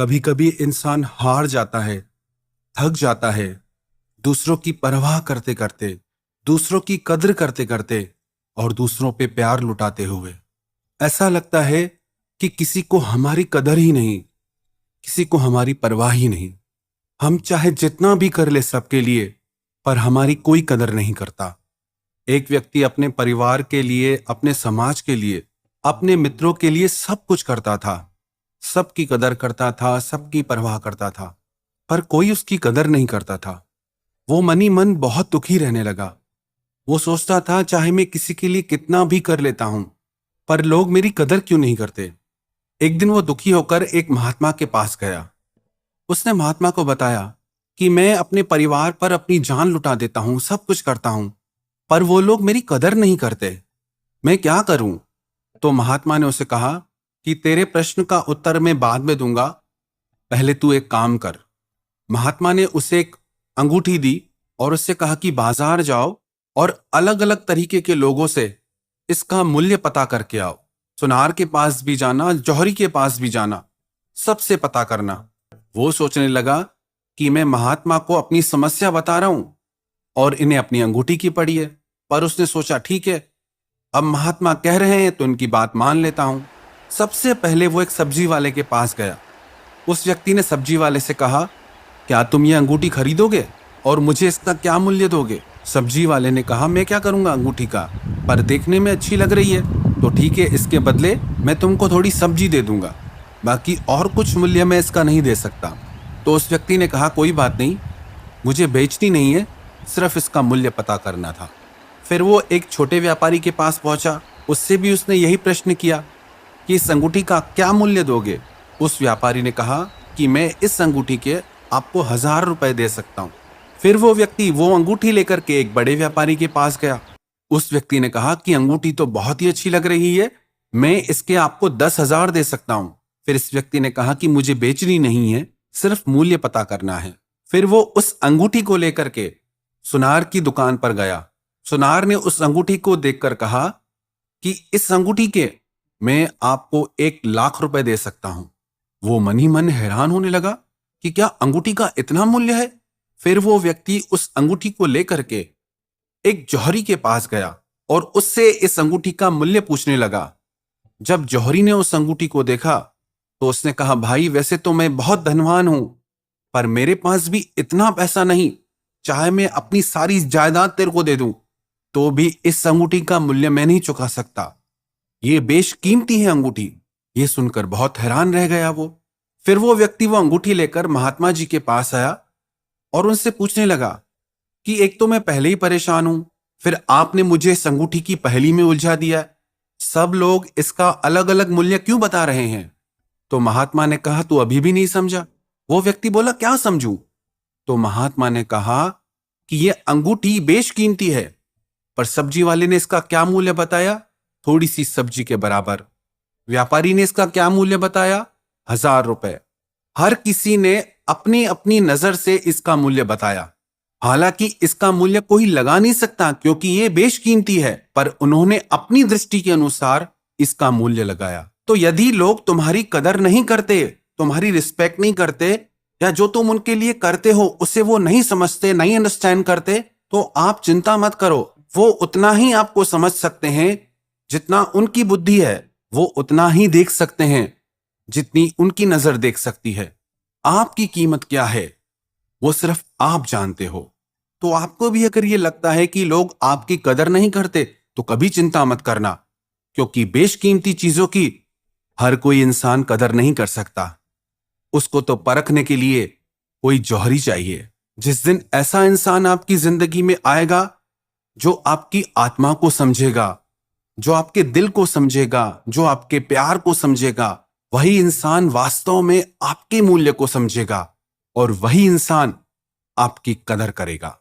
कभी कभी इंसान हार जाता है, थक जाता है, दूसरों की परवाह करते करते, दूसरों की कद्र करते करते और दूसरों पे प्यार लुटाते हुए। ऐसा लगता है कि किसी को हमारी कदर ही नहीं, किसी को हमारी परवाह ही नहीं। हम चाहे जितना भी कर ले सबके लिए, पर हमारी कोई कदर नहीं करता। एक व्यक्ति अपने परिवार के लिए, अपने समाज के लिए, अपने मित्रों के लिए सब कुछ करता था, सबकी कदर करता था, सबकी परवाह करता था, पर कोई उसकी कदर नहीं करता था। वो मनी मन बहुत दुखी रहने लगा। वो सोचता था चाहे मैं किसी के लिए कितना भी कर लेता हूं, पर लोग मेरी कदर क्यों नहीं करते। एक दिन वो दुखी होकर एक महात्मा के पास गया। उसने महात्मा को बताया कि मैं अपने परिवार पर अपनी जान लुटा देता हूं, सब कुछ करता हूं, पर वो लोग मेरी कदर नहीं करते। मैं क्या करूं? तो महात्मा ने उसे कहा कि तेरे प्रश्न का उत्तर मैं बाद में दूंगा, पहले तू एक काम कर। महात्मा ने उसे एक अंगूठी दी और उससे कहा कि बाजार जाओ और अलग अलग तरीके के लोगों से इसका मूल्य पता करके आओ। सुनार के पास भी जाना, जौहरी के पास भी जाना, सबसे पता करना। वो सोचने लगा कि मैं महात्मा को अपनी समस्या बता रहा हूं और इन्हें अपनी अंगूठी की पड़ी है। पर उसने सोचा ठीक है, अब महात्मा कह रहे हैं तो उनकी बात मान लेता हूं। सबसे पहले वो एक सब्जी वाले के पास गया। उस व्यक्ति ने सब्जी वाले से कहा, क्या तुम ये अंगूठी खरीदोगे और मुझे इसका क्या मूल्य दोगे? सब्जी वाले ने कहा, मैं क्या करूंगा अंगूठी का, पर देखने में अच्छी लग रही है तो ठीक है, इसके बदले मैं तुमको थोड़ी सब्जी दे दूंगा, बाकी और कुछ मूल्य मैं इसका नहीं दे सकता। तो उस व्यक्ति ने कहा, कोई बात नहीं, मुझे बेचनी नहीं है, सिर्फ इसका मूल्य पता करना था। फिर वो एक छोटे व्यापारी के पास पहुंचा। उससे भी उसने यही प्रश्न किया कि इस अंगूठी का क्या मूल्य दोगे? उस व्यापारी ने कहा कि मैं इस अंगूठी के आपको 1000 रुपए दे सकता हूं। फिर वो व्यक्ति वो अंगूठी लेकर के एक बड़े व्यापारी के पास गया। उस व्यक्ति ने कहा कि अंगूठी तो बहुत ही अच्छी लग रही है, मैं इसके आपको 10,000 दे सकता हूं। फिर इस व्यक्ति ने कहा कि मुझे बेचनी नहीं है, सिर्फ मूल्य पता करना है। फिर वो उस अंगूठी को लेकर के सुनार की दुकान पर गया। सुनार ने उस अंगूठी को देखकर कहा कि इस अंगूठी के मैं आपको 1,00,000 रुपए दे सकता हूं। वो मन ही मन हैरान होने लगा कि क्या अंगूठी का इतना मूल्य है। फिर वो व्यक्ति उस अंगूठी को लेकर के एक जौहरी के पास गया और उससे इस अंगूठी का मूल्य पूछने लगा। जब जौहरी ने उस अंगूठी को देखा तो उसने कहा, भाई वैसे तो मैं बहुत धनवान हूं, पर मेरे पास भी इतना पैसा नहीं, चाहे मैं अपनी सारी जायदाद तेरे को दे दूं तो भी इस अंगूठी का मूल्य मैं नहीं चुका सकता। ये बेशकीमती है अंगूठी। ये सुनकर बहुत हैरान रह गया वो। फिर वो व्यक्ति वो अंगूठी लेकर महात्मा जी के पास आया और उनसे पूछने लगा कि एक तो मैं पहले ही परेशान हूं, फिर आपने मुझे इस अंगूठी की पहेली में उलझा दिया। सब लोग इसका अलग अलग मूल्य क्यों बता रहे हैं? तो महात्मा ने कहा, तू अभी भी नहीं समझा? वो व्यक्ति बोला, क्या समझूं? तो महात्मा ने कहा कि ये अंगूठी बेशकीमती है, पर सब्जी वाले ने इसका क्या मूल्य बताया? थोड़ी सी सब्जी के बराबर। व्यापारी ने इसका क्या मूल्य बताया? 1000 रुपए। हर किसी ने अपनी अपनी नजर से इसका मूल्य बताया। हालांकि इसका मूल्य कोई लगा नहीं सकता क्योंकि ये बेशकीमती है, पर उन्होंने अपनी दृष्टि के अनुसार इसका मूल्य लगाया। तो यदि लोग तुम्हारी कदर नहीं करते, तुम्हारी रिस्पेक्ट नहीं करते, या जो तुम उनके लिए करते हो उसे वो नहीं समझते, नहीं अंडरस्टैंड करते, तो आप चिंता मत करो। वो उतना ही आपको समझ सकते हैं जितना उनकी बुद्धि है, वो उतना ही देख सकते हैं जितनी उनकी नजर देख सकती है। आपकी कीमत क्या है वो सिर्फ आप जानते हो। तो आपको भी अगर ये लगता है कि लोग आपकी कदर नहीं करते तो कभी चिंता मत करना, क्योंकि बेशकीमती चीजों की हर कोई इंसान कदर नहीं कर सकता। उसको तो परखने के लिए कोई जौहरी चाहिए। जिस दिन ऐसा इंसान आपकी जिंदगी में आएगा जो आपकी आत्मा को समझेगा, जो आपके दिल को समझेगा, जो आपके प्यार को समझेगा, वही इंसान वास्तव में आपके मूल्य को समझेगा और वही इंसान आपकी कदर करेगा।